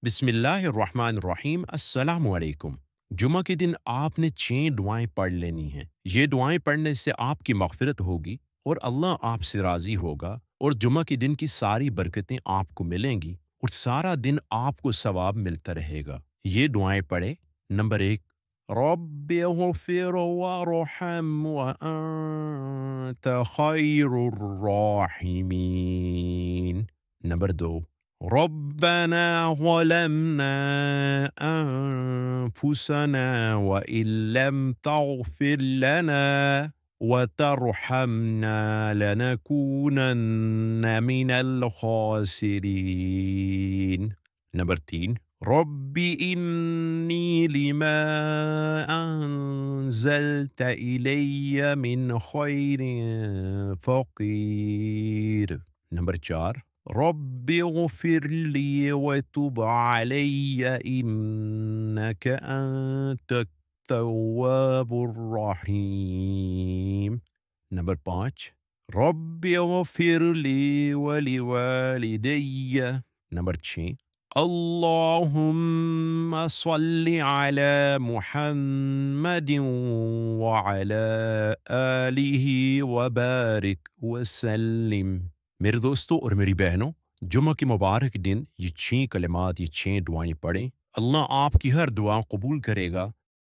بسم اللہ الرحمن الرحیم، السلام علیکم۔ جمعہ کے دن آپ نے 6 دعائیں پڑھ لینی ہیں۔ یہ دعائیں پڑھنے سے آپ کی مغفرت ہوگی اور اللہ آپ سے راضی ہوگا، اور جمعہ کے دن کی ساری برکتیں آپ کو ملیں گی اور سارا دن آپ کو ثواب ملتا رہے گا۔ یہ دعائیں پڑھے۔ نمبر 1، رب اغفر وارحم وانت خیر الراحمین۔ نمبر 2، ربنا ظلمنا أنفسنا وإن لم تغفر لنا وترحمنا لنكونن من الخاسرين. نمبر 3، رب إني لما أنزلت إلي من خير فقير. نمبر 4، رب اغفر لي وتب علي إنك أنت التواب الرحيم. نمبر 5، رب اغفر لي ولوالدي. نمبر 6، اللهم صل على محمد وعلى آله وبارك وسلم. میرے دوستوں اور میری بہنوں، جمعہ کے مبارک دن یہ 6 کلمات، یہ 6 دعائیں پڑھیں۔ اللہ آپ کی ہر دعا قبول کرے گا